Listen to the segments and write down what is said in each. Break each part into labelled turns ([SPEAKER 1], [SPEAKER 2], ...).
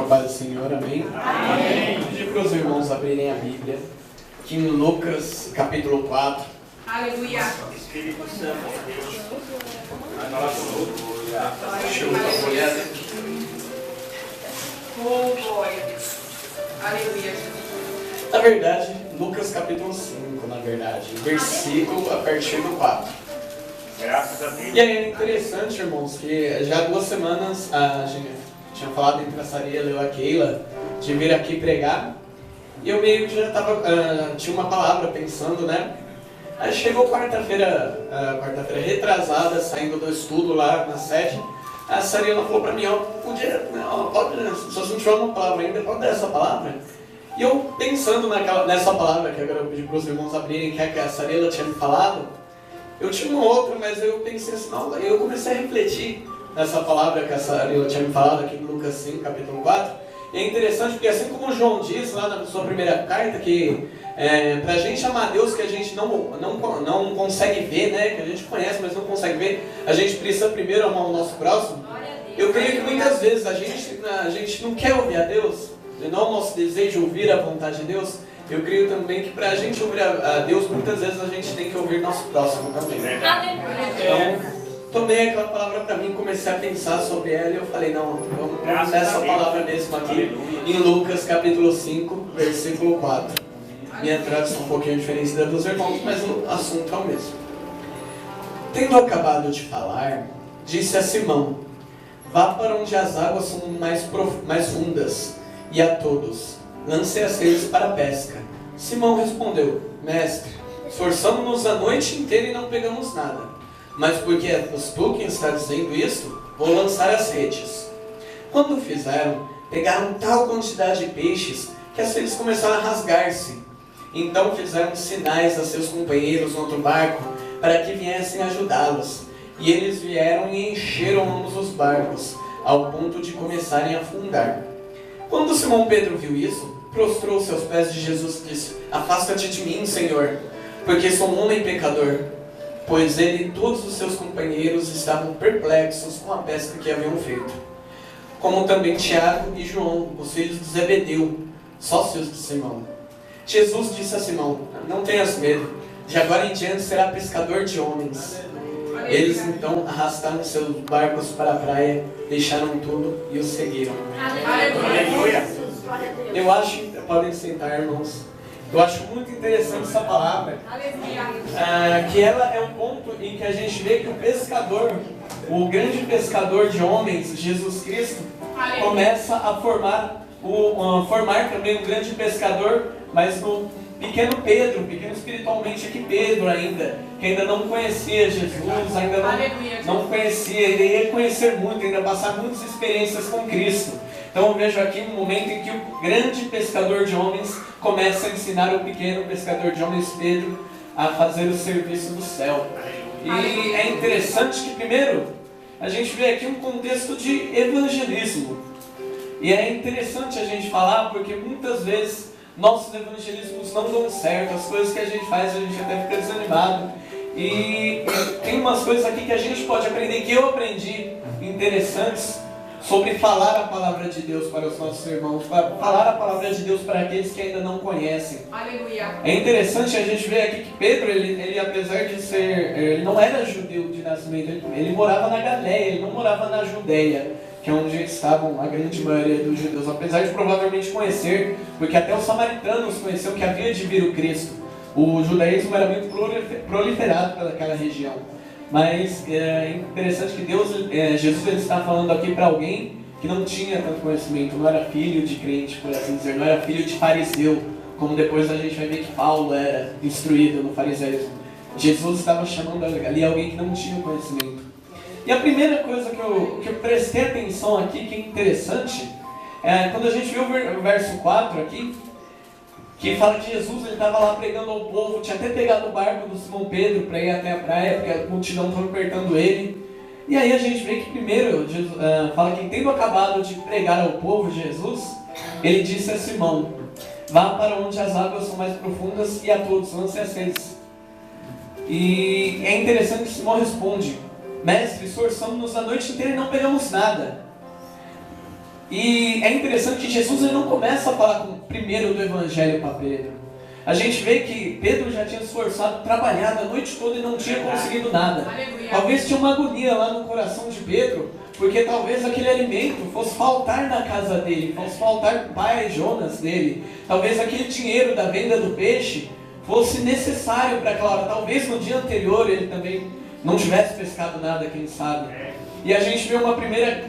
[SPEAKER 1] paz do Senhor, amém? Amém. Vou pedir para os irmãos abrirem a Bíblia, aqui em Lucas, capítulo 4.
[SPEAKER 2] Aleluia.
[SPEAKER 3] Espírito Santo, Deus, vai falar conosco.
[SPEAKER 1] Deixa eu dar uma olhada.
[SPEAKER 2] Oh, glória a Deus. Aleluia.
[SPEAKER 1] Na verdade, Lucas capítulo 5, na verdade, versículo a partir do 4.
[SPEAKER 3] Graças a Deus.
[SPEAKER 1] E aí é interessante, irmãos, que já há 2 semanas a gente tinha falado entre a Sariela e a Keila de vir aqui pregar. E eu meio que já tinha uma palavra pensando, né? Aí chegou quarta-feira retrasada, saindo do estudo lá na sede, a Sariela falou pra mim, se você não tiver uma palavra ainda, pode dar essa palavra? E eu pensando nessa palavra, que agora eu pedi para os irmãos abrirem, que a Sariela tinha me falado, eu tinha uma outra, mas eu pensei assim, não, eu comecei a refletir nessa palavra que a Sariela tinha me falado aqui em Lucas 5, capítulo 4. E é interessante porque assim como João diz lá na sua primeira carta, que para a gente amar Deus que a gente não consegue ver, né, que a gente conhece, mas não consegue ver, a gente precisa primeiro amar o nosso próximo. Eu creio que muitas vezes a gente não quer ouvir a Deus, não é o nosso desejo ouvir a vontade de Deus. Eu creio também que para a gente ouvir a Deus, muitas vezes a gente tem que ouvir nosso próximo também. Então, tomei aquela palavra para mim, comecei a pensar sobre ela e eu falei, não, vamos nessa palavra mesmo aqui, em Lucas capítulo 5, versículo 4. Minha tradução um pouquinho diferente da dos irmãos, mas o assunto é o mesmo. Tendo acabado de falar, disse a Simão, vá para onde as águas são mais fundas, e a todos, lance as redes para a pesca. Simão respondeu, mestre, esforçamo-nos a noite inteira e não pegamos nada. Mas porque és tu quem está dizendo isto, vou lançar as redes. Quando fizeram, pegaram tal quantidade de peixes que as redes começaram a rasgar-se. Então fizeram sinais a seus companheiros no outro barco para que viessem ajudá-los. E eles vieram e encheram ambos os barcos, ao ponto de começarem a afundar. Quando Simão Pedro viu isso, prostrou-se aos pés de Jesus e disse, afasta-te de mim, Senhor, porque sou um homem pecador. Pois ele e todos os seus companheiros estavam perplexos com a pesca que haviam feito. Como também Tiago e João, os filhos de Zebedeu, sócios de Simão. Jesus disse a Simão, não tenhas medo, de agora em diante será pescador de homens. Eles então arrastaram seus barcos para a praia, deixaram tudo e os seguiram.
[SPEAKER 3] Aleluia.
[SPEAKER 1] Eu acho, podem sentar, irmãos. Eu acho muito interessante essa palavra, que ela é um ponto em que a gente vê que o pescador, o grande pescador de homens, Jesus Cristo, começa a formar também um grande pescador, mas no pequeno Pedro, pequeno espiritualmente aqui Pedro ainda, que ainda não conhecia Jesus, ainda não conhecia, ele ia conhecer muito, ainda passar muitas experiências com Cristo. Então eu vejo aqui um momento em que o grande pescador de homens começa a ensinar o pequeno pescador de homens, Pedro, a fazer o serviço do céu. E é interessante que primeiro a gente vê aqui um contexto de evangelismo. E é interessante a gente falar porque muitas vezes nossos evangelismos não dão certo, as coisas que a gente faz a gente até fica desanimado. E tem umas coisas aqui que a gente pode aprender, que eu aprendi, interessantes, sobre falar a palavra de Deus para os nossos irmãos, para falar a palavra de Deus para aqueles que ainda não conhecem.
[SPEAKER 2] Aleluia.
[SPEAKER 1] É interessante a gente ver aqui que Pedro, ele apesar de ele não era judeu de nascimento, ele morava na Galileia, ele não morava na Judeia, que é onde estavam a grande maioria dos judeus, apesar de provavelmente conhecer, porque até os samaritanos conheciam que havia de vir o Cristo. O judaísmo era muito proliferado pelaquela região. Mas é interessante que Jesus ele está falando aqui para alguém que não tinha tanto conhecimento, não era filho de crente, por assim dizer, não era filho de fariseu, como depois a gente vai ver que Paulo era instruído no fariseísmo. Jesus estava chamando ali alguém que não tinha conhecimento. E a primeira coisa que eu prestei atenção aqui, que é interessante, é quando a gente viu o verso 4 aqui, que fala que Jesus estava lá pregando ao povo, tinha até pegado o barco do Simão Pedro para ir até a praia, porque a multidão estava apertando ele. E aí a gente vê que primeiro, Jesus, fala que tendo acabado de pregar ao povo Jesus, ele disse a Simão, vá para onde as águas são mais profundas e a todos, lance as redes. E é interessante que Simão responde, mestre, esforçamos-nos a noite inteira e não pegamos nada. E é interessante que Jesus ele não começa a falar primeiro do Evangelho para Pedro. A gente vê que Pedro já tinha se esforçado, trabalhado a noite toda e não tinha conseguido nada. Talvez tinha uma agonia lá no coração de Pedro, porque talvez aquele alimento fosse faltar na casa dele, fosse faltar no pai Jonas dele. Talvez aquele dinheiro da venda do peixe fosse necessário para aquela hora. Talvez no dia anterior ele também não tivesse pescado nada, quem sabe. E a gente vê uma primeira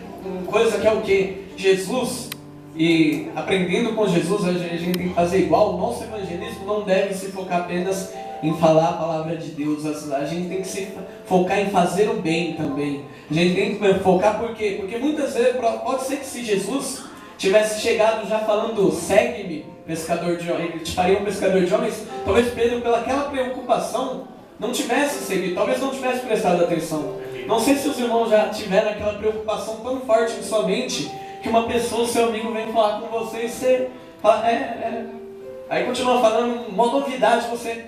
[SPEAKER 1] coisa que é o quê? Jesus, e aprendendo com Jesus, a gente tem que fazer igual. O nosso evangelismo não deve se focar apenas em falar a palavra de Deus. A gente tem que se focar em fazer o bem também. A gente tem que focar por quê? Porque muitas vezes, pode ser que se Jesus tivesse chegado já falando, segue-me, pescador de homens, ele te faria um pescador de homens, talvez Pedro, pelaquela preocupação, não tivesse seguido, talvez não tivesse prestado atenção. Não sei se os irmãos já tiveram aquela preocupação tão forte em sua mente, que uma pessoa, seu amigo, vem falar com você e você fala, aí continua falando uma novidade, você,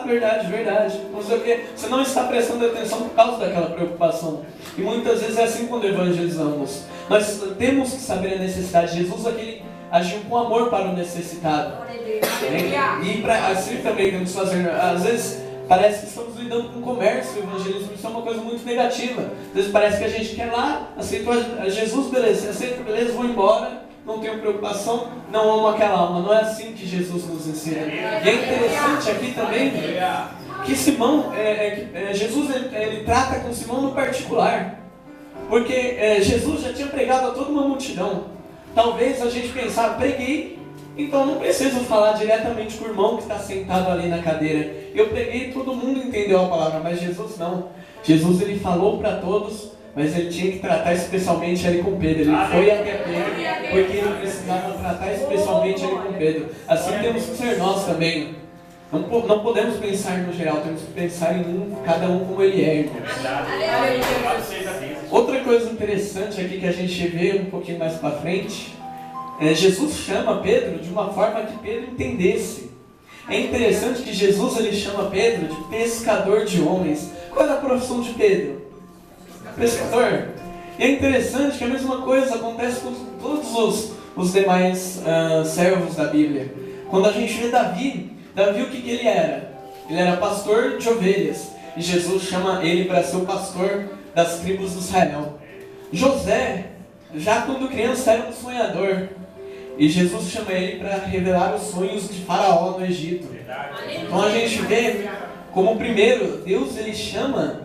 [SPEAKER 1] verdade, não sei o que, você não está prestando atenção por causa daquela preocupação. E muitas vezes é assim quando evangelizamos. Nós temos que saber a necessidade. Jesus aquele agiu com amor para o necessitado. E assim também temos que fazer. Às vezes parece que estamos lidando com comércio, o evangelismo, isso é uma coisa muito negativa. Às vezes parece que a gente quer lá, aceito Jesus, beleza, aceito, beleza, vou embora, não tenho preocupação, não amo aquela alma. Não é assim que Jesus nos ensina. E é interessante aqui também que Simão, Jesus ele trata com Simão no particular. Porque Jesus já tinha pregado a toda uma multidão. Talvez a gente pensar, preguei, então não preciso falar diretamente com o irmão que está sentado ali na cadeira. Eu preguei, todo mundo entendeu a palavra, mas Jesus não. Jesus ele falou para todos, mas ele tinha que tratar especialmente ali com Pedro. Ele foi até Pedro, porque ele precisava tratar especialmente ali com Pedro. Assim temos que ser nós também. Não podemos pensar no geral, temos que pensar em cada um como ele é, irmão. Outra coisa interessante aqui que a gente vê um pouquinho mais para frente, Jesus chama Pedro de uma forma que Pedro entendesse. É interessante que Jesus ele chama Pedro de pescador de homens. Qual era a profissão de Pedro? Pescador. E é interessante que a mesma coisa acontece com todos os demais servos da Bíblia. Quando a gente vê Davi o que ele era? Ele era pastor de ovelhas. E Jesus chama ele para ser o pastor das tribos de Israel. José, já quando criança, era um sonhador. E Jesus chama ele para revelar os sonhos de Faraó no Egito. Então a gente vê como primeiro, Deus ele chama,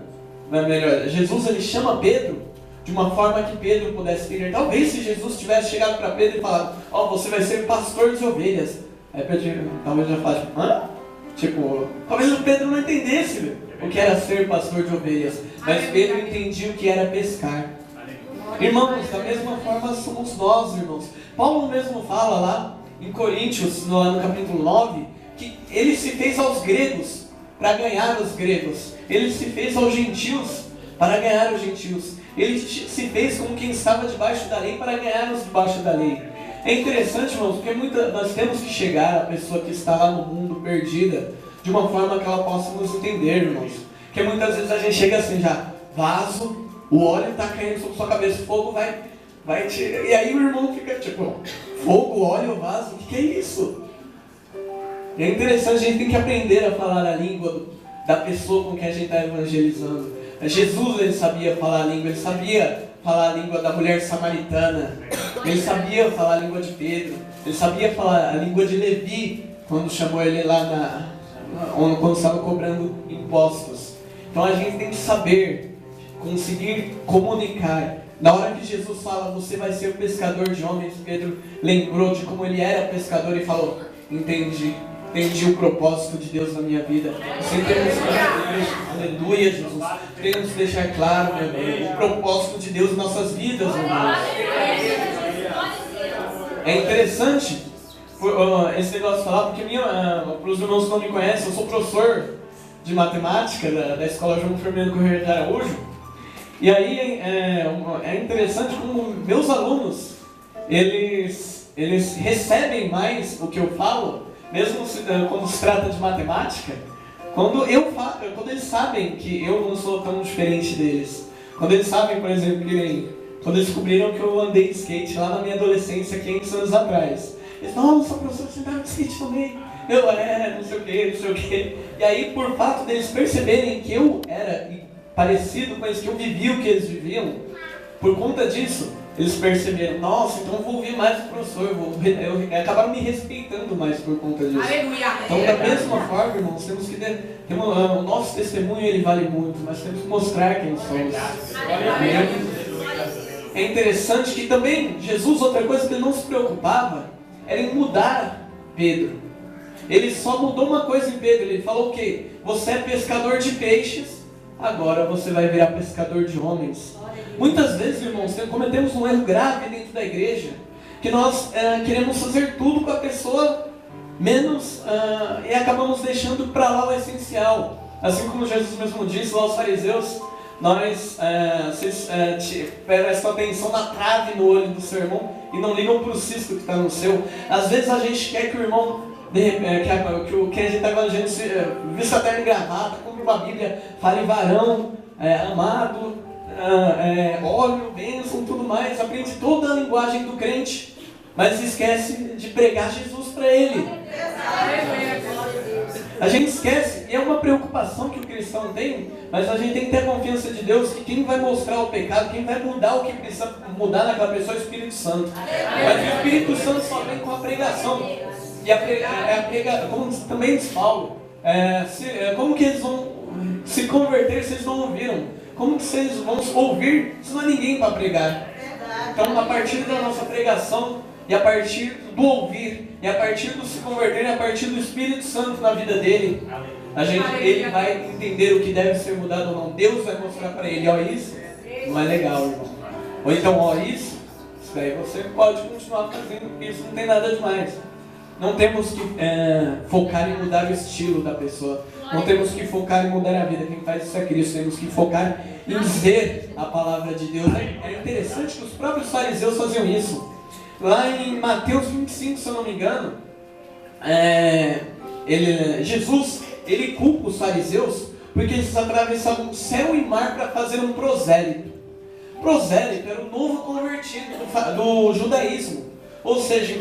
[SPEAKER 1] Jesus ele chama Pedro de uma forma que Pedro pudesse entender. Talvez se Jesus tivesse chegado para Pedro e falado, você vai ser pastor de ovelhas. Aí Pedro talvez já fale, talvez o Pedro não entendesse o que era ser pastor de ovelhas, mas Pedro entendia o que era pescar. Irmãos, da mesma forma somos nós, irmãos. Paulo mesmo fala lá em Coríntios, lá no capítulo 9, que ele se fez aos gregos para ganhar os gregos. Ele se fez aos gentios para ganhar os gentios. Ele se fez como quem estava debaixo da lei para ganhar os debaixo da lei. É interessante, irmãos, porque nós temos que chegar à pessoa que está lá no mundo perdida de uma forma que ela possa nos entender, irmãos. Porque muitas vezes a gente chega assim já, vaso, o óleo está caindo sobre sua cabeça, o fogo vai tirar. E aí o irmão fica fogo, óleo, vaso, o que é isso? E é interessante, a gente tem que aprender a falar a língua da pessoa com quem a gente está evangelizando. Jesus ele sabia falar a língua, ele sabia falar a língua da mulher samaritana, ele sabia falar a língua de Pedro, ele sabia falar a língua de Levi, quando chamou ele lá quando estava cobrando impostos. Então a gente tem que saber, conseguir comunicar. Na hora que Jesus fala, você vai ser pescador de homens, Pedro lembrou de como ele era pescador e falou, entendi o propósito de Deus na minha vida. Você temos que, aleluia, Jesus, temos que deixar claro, meu irmão, o propósito de Deus em nossas vidas, meu irmão. É interessante esse negócio de falar, porque para os irmãos que não me conhecem, eu sou professor de matemática da Escola João Fernando Correia de Araújo. E aí é interessante como meus alunos, eles recebem mais o que eu falo, mesmo quando se trata de matemática, quando eles sabem que eu não sou tão diferente deles. Quando eles sabem, por exemplo, que quando descobriram que eu andei de skate lá na minha adolescência, 500 anos atrás. Eles, nossa, professor, você andava de skate também? Eu, não sei o que, não sei o que. E aí, por fato deles perceberem que eu era parecido com eles, que eu vivia o que eles viviam, por conta disso, eles perceberam, nossa, então eu vou ouvir mais o professor, acabaram me respeitando mais por conta disso.
[SPEAKER 2] Aleluia.
[SPEAKER 1] Então, da mesma forma, irmãos, temos que o nosso testemunho ele vale muito, mas temos que mostrar quem somos. É interessante que também Jesus, outra coisa que ele não se preocupava, era em mudar Pedro. Ele só mudou uma coisa em Pedro, ele falou o quê? Você é pescador de peixes, agora você vai virar pescador de homens. Muitas vezes, irmãos, cometemos um erro grave dentro da igreja, que nós queremos fazer tudo com a pessoa, menos, e acabamos deixando para lá o essencial. Assim como Jesus mesmo disse lá aos fariseus, vocês prestam atenção na trave no olho do seu irmão e não ligam para o cisco que está no seu. Às vezes a gente quer que o irmão, que a gente está evangelizando, vista terno e gravata, compre uma Bíblia, fale varão, amado, óleo, bênção, tudo mais, aprende toda a linguagem do crente, mas esquece de pregar Jesus para ele. A gente esquece, e é uma preocupação que o cristão tem, mas a gente tem que ter a confiança de Deus que quem vai mostrar o pecado, quem vai mudar o que precisa mudar naquela pessoa é o Espírito Santo. Mas o Espírito Santo só vem com a pregação. E como também diz Paulo, como que eles vão se converter se eles não ouviram? Como que vocês vão ouvir se não há ninguém para pregar? Então, a partir da nossa pregação, e a partir do ouvir, e a partir do se converter, e a partir do Espírito Santo na vida dele, ele vai entender o que deve ser mudado ou não. Deus vai mostrar para ele, ó, isso não é legal, irmão. Ou então, ó, isso daí você pode continuar fazendo, porque isso não tem nada demais. Não temos que focar em mudar o estilo da pessoa. Não temos que focar em mudar a vida. Quem faz isso é Cristo. Temos que focar em dizer a palavra de Deus. É interessante que os próprios fariseus faziam isso. Lá em Mateus 25, se eu não me engano, Jesus, ele culpa os fariseus porque eles atravessavam o céu e mar para fazer um prosélito. Prosélito era o novo convertido do judaísmo. Ou seja,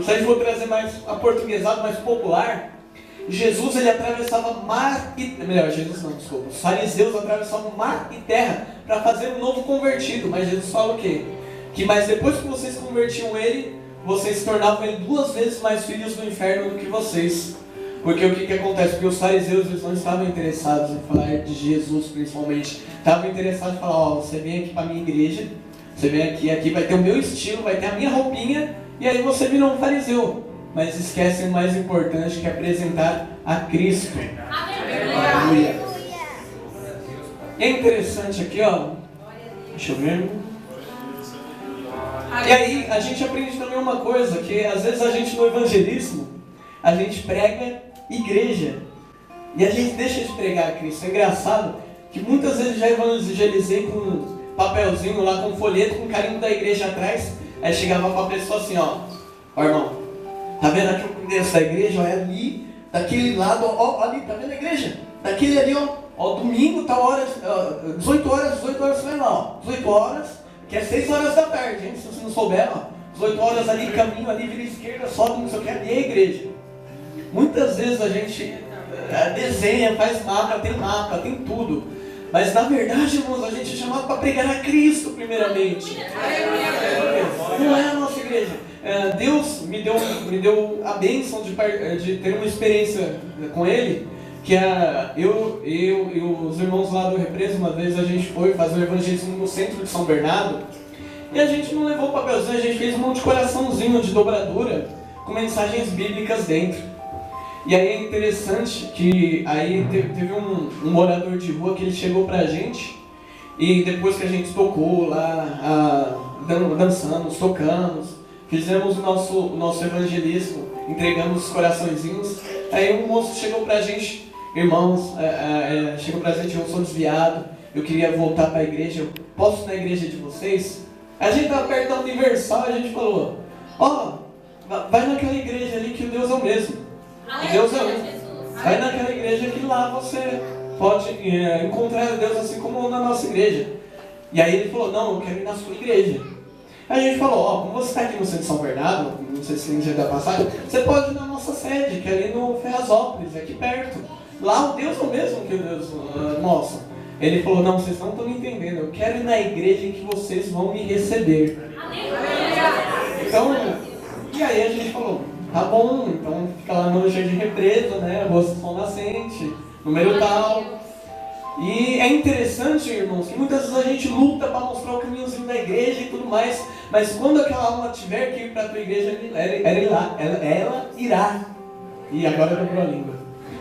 [SPEAKER 1] se a gente for trazer mais aportuguesado, mais popular, Jesus ele atravessava mar e... Os fariseus atravessavam mar e terra para fazer um novo convertido. Mas Jesus fala o quê? Mas depois que vocês convertiam ele, vocês se tornavam ele 2 vezes mais filhos do inferno do que vocês. Porque o que acontece? Porque os fariseus eles não estavam interessados em falar de Jesus principalmente. Estavam interessados em falar, você vem aqui para a minha igreja, você vem aqui vai ter o meu estilo, vai ter a minha roupinha, e aí você vira um fariseu. Mas esquecem o mais importante, que é apresentar a Cristo. Aleluia. E é interessante aqui, deixa eu ver. E aí a gente aprende também uma coisa, que às vezes a gente no evangelismo, a gente prega igreja. E a gente deixa de pregar a Cristo. É engraçado que muitas vezes já evangelizei com um papelzinho lá, com um folheto, com carimbo da igreja atrás. Aí chegava pra pessoa assim, ó irmão, tá vendo aqui o endereço da igreja? É ali, daquele lado, ali, tá vendo a igreja? Daquele ali, domingo, tal hora, 18 horas você vai lá, 18 horas, que é 6 horas da tarde, hein? Se você não souber, 18 horas ali, caminho ali, vira esquerda, sobe, não sei o que, ali é a igreja. Muitas vezes a gente desenha, faz mapa, tem tudo. Mas na verdade, irmãos, a gente é chamado para pregar a Cristo primeiramente. Não é a nossa igreja. Deus me deu a bênção de ter uma experiência com Ele, que eu e os irmãos lá do Represa, uma vez a gente foi fazer o evangelismo no centro de São Bernardo, e a gente não levou papelzinho, a gente fez um monte de coraçãozinho de dobradura com mensagens bíblicas dentro. E aí é interessante que aí teve um morador de rua que ele chegou pra gente, e depois que a gente tocou lá, dançamos, tocamos, fizemos o nosso evangelismo, entregamos os coraçõezinhos, aí um moço chegou pra gente, irmãos, chegou pra gente, eu sou desviado, eu queria voltar pra igreja, eu posso ir na igreja de vocês? A gente estava perto da Universal e a gente falou, vai naquela igreja ali que o Deus é o mesmo. Deus é um. Vai naquela igreja que lá você pode encontrar Deus assim como na nossa igreja. E aí ele falou, não, eu quero ir na sua igreja. Aí a gente falou, ó, como você está aqui no centro de São Bernardo, não sei se tem jeito da passagem, você pode ir na nossa sede, que é ali no Ferrazópolis, aqui perto. Lá o Deus é o mesmo que o Deus nosso. Ele falou, não, vocês não estão me entendendo, eu quero ir na igreja em que vocês vão me receber. Então, e aí a gente falou, tá bom, então fica lá no Jardim Represa, né, Rua Sol Nascente, número tal. E é interessante, irmãos, que muitas vezes a gente luta para mostrar o caminhozinho da igreja e tudo mais, mas quando aquela alma tiver que ir para a tua igreja, ela irá. E agora dobrou a língua.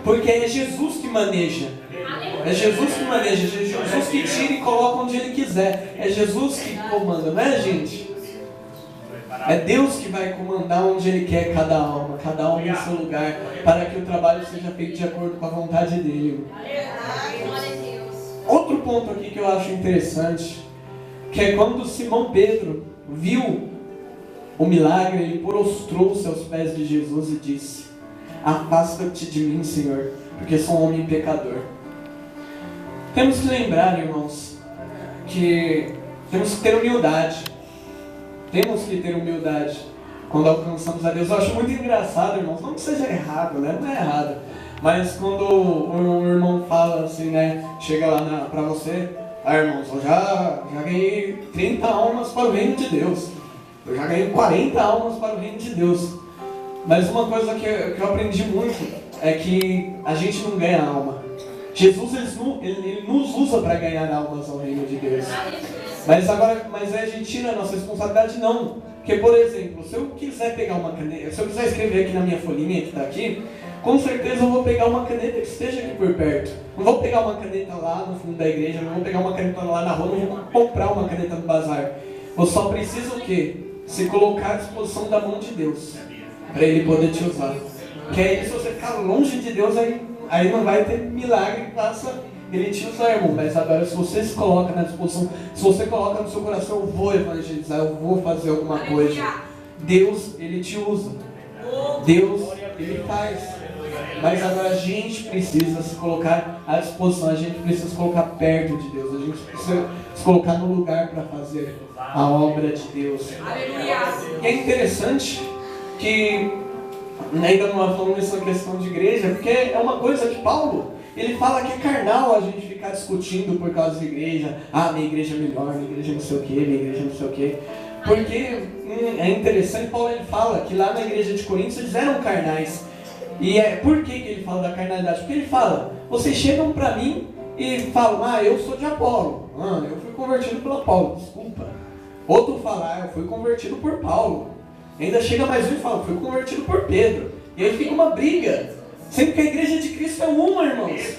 [SPEAKER 1] Porque é Jesus que maneja. É Jesus que maneja, é Jesus que tira e coloca onde Ele quiser. É Jesus que comanda, não é, gente? É Deus que vai comandar onde Ele quer cada alma em seu lugar, para que o trabalho seja feito de acordo com a vontade dEle. Outro ponto aqui que eu acho interessante, que é quando Simão Pedro viu o milagre, ele prostrou-se aos pés de Jesus e disse: afasta-te de mim, Senhor, porque sou um homem pecador. Temos que lembrar, irmãos, que temos que ter humildade. Temos que ter humildade quando alcançamos a Deus. Eu acho muito engraçado, irmãos, não que seja errado, né? Não é errado. Mas quando o irmão fala assim, né? Chega lá pra você, irmãos, eu já ganhei 30 almas para o reino de Deus. Eu já ganhei 40 almas para o reino de Deus. Mas uma coisa que eu aprendi muito é que a gente não ganha alma. Jesus ele nos usa para ganhar almas ao reino de Deus. Mas a gente tira a nossa responsabilidade? Não. Porque, por exemplo, se eu quiser pegar uma caneta, se eu quiser escrever aqui na minha folhinha que está aqui, com certeza eu vou pegar uma caneta que esteja aqui por perto. Não vou pegar uma caneta lá no fundo da igreja, não vou pegar uma caneta lá na rua, não vou comprar uma caneta no bazar. Eu só preciso o quê? Se colocar à disposição da mão de Deus, para Ele poder te usar. Porque aí, se você ficar longe de Deus, aí não vai ter milagre que faça Ele te usar, irmão. Mas agora, se você se coloca na disposição, se você coloca no seu coração, eu vou evangelizar, eu vou fazer alguma coisa, Deus, Ele te usa. Deus, Ele faz. Mas agora a gente precisa se colocar à disposição, a gente precisa se colocar perto de Deus, a gente precisa se colocar no lugar para fazer a obra de Deus. E é interessante que ainda não falando nessa questão de igreja, porque é uma coisa que Paulo, ele fala que é carnal a gente ficar discutindo por causa de igreja. Ah, minha igreja é melhor, minha igreja não sei o que, minha igreja não sei o que. Porque é interessante, Paulo ele fala que lá na igreja de Coríntios eles eram carnais. E por que ele fala da carnalidade? Porque ele fala, vocês chegam para mim e falam, eu sou de Apolo. Eu fui convertido por Apolo, desculpa. Outro fala, eu fui convertido por Paulo. Ainda chega mais um e fala, fui convertido por Pedro. E aí fica uma briga. Sendo que a igreja de Cristo é uma, irmãos.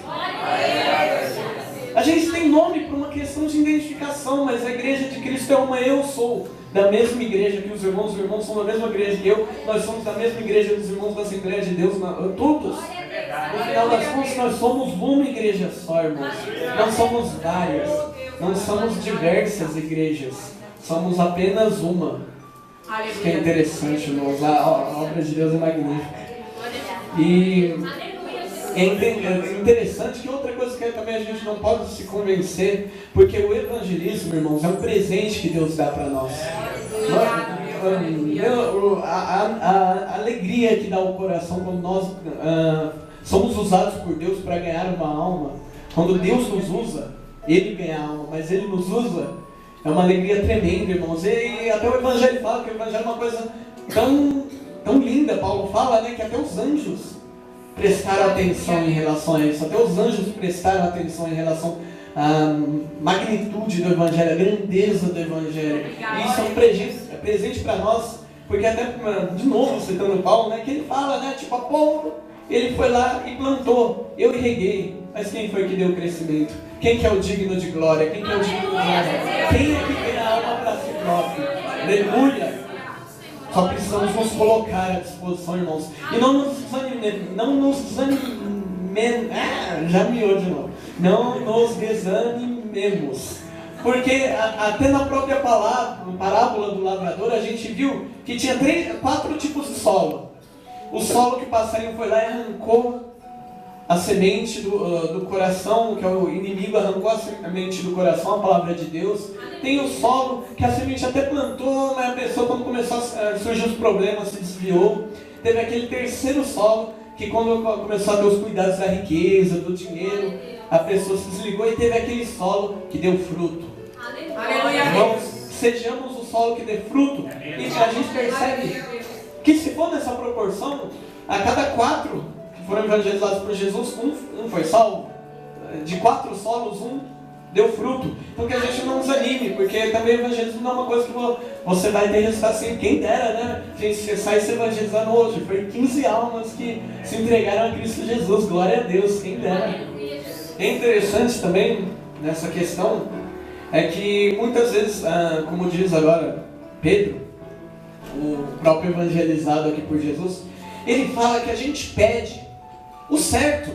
[SPEAKER 1] A gente tem nome por uma questão de identificação, mas a igreja de Cristo é uma. Eu sou da mesma igreja que os irmãos são da mesma igreja que eu, nós somos da mesma igreja dos irmãos da Assembleia de Deus, todos. No final das contas, nós somos uma igreja só, irmãos. Não somos várias, não somos diversas igrejas, somos apenas uma. Isso que é interessante, irmãos. A obra de Deus é magnífica. E é interessante que outra coisa que também a gente não pode se convencer, porque o evangelismo, irmãos, é um presente que Deus dá para nós. A alegria que dá ao coração quando nós somos usados por Deus para ganhar uma alma. Quando Deus nos usa, Ele ganha a alma, mas Ele nos usa, é uma alegria tremenda, irmãos. E até o Evangelho fala que o Evangelho é uma coisa tão linda. Paulo fala, né, que até os anjos prestaram atenção em relação a isso. Até os anjos prestaram atenção em relação à magnitude do Evangelho, a grandeza do Evangelho. E isso é um presente para nós, porque até, de novo, citando Paulo, né, que ele fala, né, tipo, Apolo, ele foi lá e plantou, eu reguei, mas quem foi que deu o crescimento? Quem que é o digno de glória? Quem que é o digno de honra? Quem é que tem a alma para si próprio? Aleluia! Só precisamos nos colocar à disposição, irmãos. E não nos desanimemos. Já miou de novo. Não nos desanimemos. Porque até na própria parábola do lavrador, a gente viu que tinha 4 tipos de solo. O solo que o passarinho foi lá e arrancou a semente do coração, que é o inimigo arrancou a semente do coração, a palavra de Deus. Tem o solo, que a semente até plantou, mas a pessoa, quando começou a surgir os problemas, se desviou. Teve aquele terceiro solo, que quando começou a ter os cuidados da riqueza, do dinheiro, a pessoa se desligou, e teve aquele solo que deu fruto.
[SPEAKER 2] Aleluia.
[SPEAKER 1] Irmãos, sejamos o solo que dê fruto. E a gente percebe que, se for nessa proporção, a cada 4 que foram evangelizados por Jesus, um foi salvo. De 4 solos, 1 deu fruto. Então que a gente não desanime, porque também evangelismo não é uma coisa que você vai ter resultado assim. Quem dera, né? A gente sai se evangelizando hoje. Foi 15 almas que se entregaram a Cristo Jesus. Glória a Deus, quem dera. É interessante também, nessa questão, é que muitas vezes, como diz agora Pedro, o próprio evangelizado aqui por Jesus, ele fala que a gente pede o certo.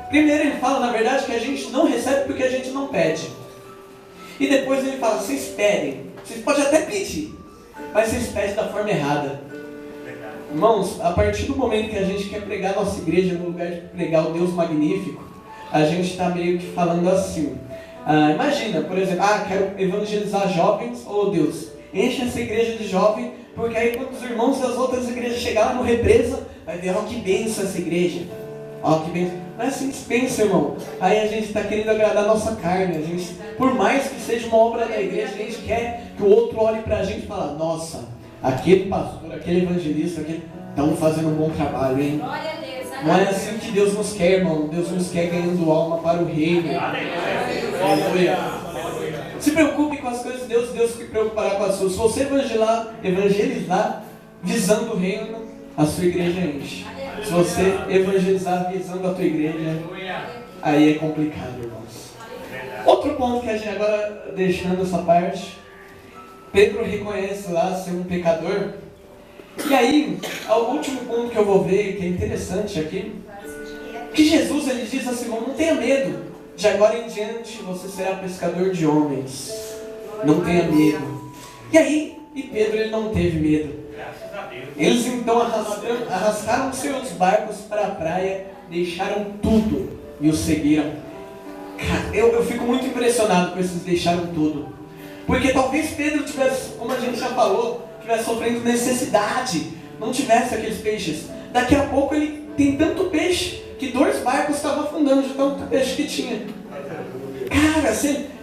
[SPEAKER 1] Primeiro ele fala, na verdade, que a gente não recebe porque a gente não pede. E depois ele fala, vocês pedem. Vocês podem até pedir, mas vocês pedem da forma errada. Irmãos, a partir do momento que a gente quer pregar a nossa igreja, no lugar de pregar o Deus magnífico, a gente está meio que falando assim. Imagina, por exemplo, quero evangelizar jovens. Oh Deus, enche essa igreja de jovem, porque aí quando os irmãos das outras igrejas chegarem no Represa, vai ver, que bênção essa igreja. Que bênção. Não é assim que se pensa, irmão. Aí a gente está querendo agradar a nossa carne. A gente, por mais que seja uma obra da igreja, a gente quer que o outro olhe para a gente e fale, nossa, aquele pastor, aquele evangelista, estão fazendo um bom trabalho, hein? Não é assim que Deus nos quer, irmão. Deus nos quer ganhando alma para o reino. Aleluia. Se preocupe com as coisas de Deus, Deus se preocupará com as suas. Se você evangelizar visando o reino, a sua igreja enche. Se você evangelizar visando a tua igreja, aí é complicado, irmãos. Outro ponto que a gente agora, deixando essa parte, Pedro reconhece lá ser um pecador. E aí, o último ponto que eu vou ver, que é interessante aqui, que Jesus, ele diz a Simão, não tenha medo, de agora em diante você será pescador de homens, não tenha medo. E aí, Pedro, ele não teve medo. Eles então arrastaram seus barcos para a praia, deixaram tudo e o seguiram. Cara, eu fico muito impressionado com esses deixaram tudo, porque talvez Pedro tivesse, como a gente já falou, estivesse sofrendo necessidade, não tivesse aqueles peixes. Daqui a pouco ele tem tanto peixe que 2 barcos estavam afundando de tanto peixe que tinha. Cara,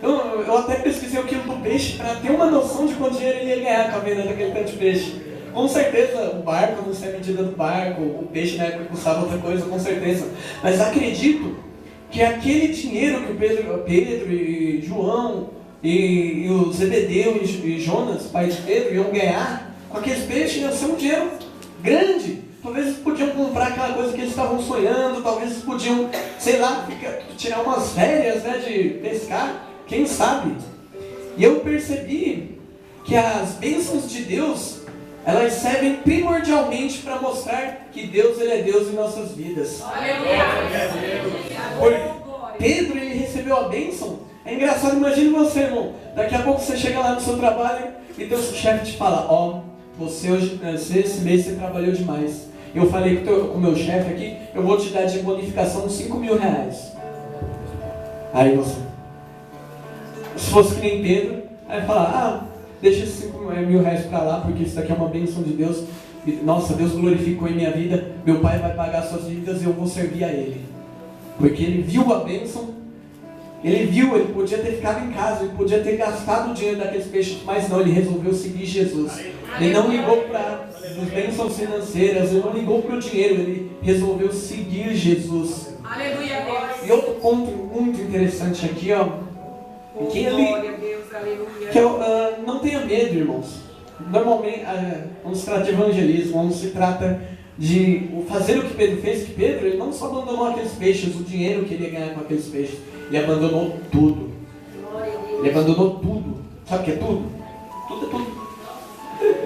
[SPEAKER 1] eu até pesquisei o quilo do peixe para ter uma noção de quanto dinheiro ele ia ganhar com a venda daquele tanto de peixe. Com certeza o barco, não sei a medida do barco, o peixe na época custava outra coisa, com certeza. Mas acredito que aquele dinheiro que o Pedro e João e o Zebedeu e Jonas, pai de Pedro, iam ganhar com aqueles peixes, ia ser um dinheiro grande. Talvez eles podiam comprar aquela coisa que eles estavam sonhando, talvez eles podiam, sei lá, tirar umas férias, né, de pescar, quem sabe. E eu percebi que as bênçãos de Deus, elas servem primordialmente para mostrar que Deus, ele é Deus em nossas vidas. Pedro, ele recebeu a bênção. É engraçado, imagine você, irmão, daqui a pouco você chega lá no seu trabalho e teu chefe te fala, você hoje, esse mês você trabalhou demais. Eu falei com o meu chefe aqui, eu vou te dar de bonificação R$5.000. Aí você, se fosse que nem Pedro, aí falar, deixa esses R$5.000 para lá, porque isso daqui é uma bênção de Deus. Nossa, Deus glorificou em minha vida, meu pai vai pagar suas dívidas e eu vou servir a Ele. Porque ele viu a bênção, ele podia ter ficado em casa, ele podia ter gastado o dinheiro daqueles peixes, mas não, ele resolveu seguir Jesus. Ele não ligou para as bênçãos financeiras, ele não ligou para o dinheiro, ele resolveu seguir Jesus.
[SPEAKER 2] Aleluia, Deus.
[SPEAKER 1] E outro ponto muito interessante aqui, que ele não tenha medo, irmãos. Normalmente, quando se trata de evangelismo, quando se trata de fazer o que Pedro fez, que Pedro, ele não só abandonou aqueles peixes, o dinheiro que ele ia ganhar com aqueles peixes, ele abandonou tudo. Ele abandonou tudo. Sabe o que é tudo? Tudo é tudo.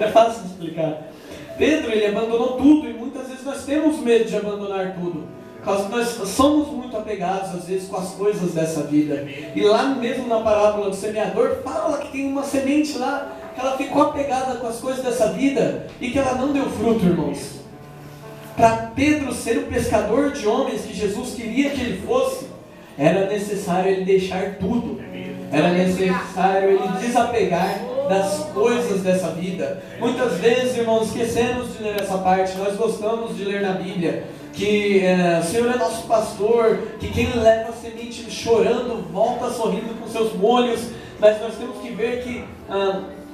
[SPEAKER 1] É fácil de explicar. Pedro, ele abandonou tudo, e muitas vezes nós temos medo de abandonar tudo, por causa que nós somos muito apegados às vezes com as coisas dessa vida. E lá mesmo na parábola do semeador, fala que tem uma semente lá, que ela ficou apegada com as coisas dessa vida, e que ela não deu fruto, irmãos. para Pedro ser o pescador de homens que Jesus queria que ele fosse, era necessário ele deixar tudo. Era necessário ele desapegar das coisas dessa vida. Muitas vezes, irmãos, esquecemos de ler essa parte. Nós gostamos de ler na Bíblia que o Senhor é nosso pastor, que quem leva a semente chorando volta sorrindo com seus molhos. Mas nós temos que ver que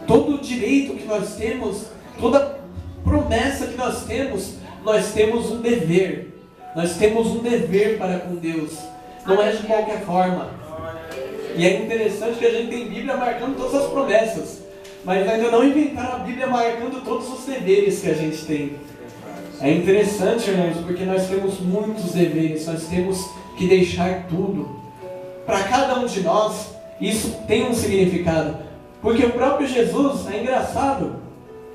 [SPEAKER 1] todo o direito que nós temos, toda promessa que nós temos um dever. Nós temos um dever para com Deus. Não é de qualquer forma. E é interessante que a gente tem Bíblia marcando todas as promessas, mas ainda não inventaram a Bíblia marcando todos os deveres que a gente tem. É interessante, irmãos, porque nós temos muitos deveres, nós temos que deixar tudo. Para cada um de nós, isso tem um significado. Porque o próprio Jesus, é engraçado,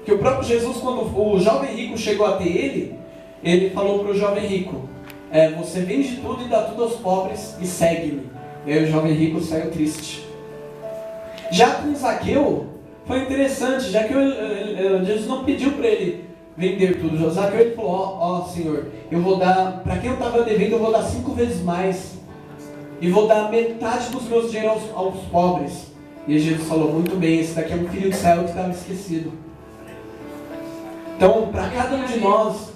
[SPEAKER 1] que o próprio Jesus, quando o jovem rico chegou até ele falou para o jovem rico, você vende tudo e dá tudo aos pobres e segue-me. E aí o jovem rico saiu triste. Já com Zaqueu, foi interessante, já que Jesus não pediu para ele vender tudo. Zaqueu ele falou, ó Senhor, eu vou dar, para quem eu estava devendo, eu vou dar 5 vezes mais. E vou dar metade dos meus dinheiros aos pobres. E Jesus falou, muito bem, esse daqui é um filho do céu que estava esquecido. Então, para cada um de nós,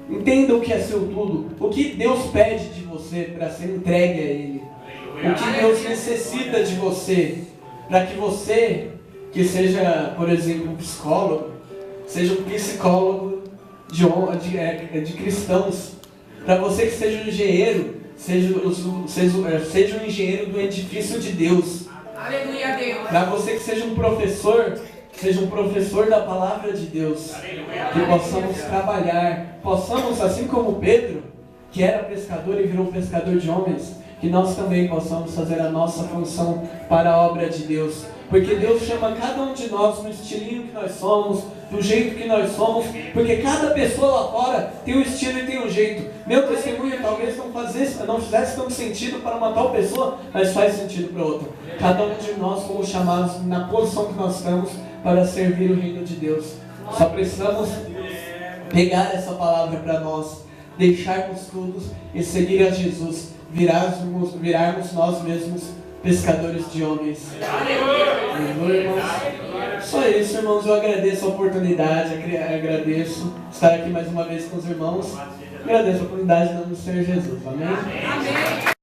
[SPEAKER 1] entenda o que é seu tudo. O que Deus pede de você para ser entregue a Ele. O que Deus necessita de você. Para que você, que seja, por exemplo, um psicólogo, seja um psicólogo de cristãos. Para você que seja um engenheiro, seja um engenheiro do edifício de Deus.
[SPEAKER 2] Aleluia, Deus.
[SPEAKER 1] Para você que seja um professor da palavra de Deus. Que possamos trabalhar, possamos, assim como Pedro, que era pescador e virou pescador de homens, que nós também possamos fazer a nossa função para a obra de Deus. Porque Deus chama cada um de nós no estilinho que nós somos, do jeito que nós somos, porque cada pessoa lá fora tem um estilo e tem um jeito. Meu testemunho talvez não fizesse tanto sentido para uma tal pessoa, mas faz sentido para outra. Cada um de nós fomos chamados na posição que nós estamos para servir o reino de Deus. Só precisamos pegar essa palavra para nós, deixarmos tudo e seguir a Jesus, virarmos nós mesmos pescadores de homens. Aleluia, irmãos. Só isso, irmãos. Eu agradeço a oportunidade, agradeço estar aqui mais uma vez com os irmãos. Agradeço a oportunidade do Senhor Jesus. Amém?
[SPEAKER 2] Amém.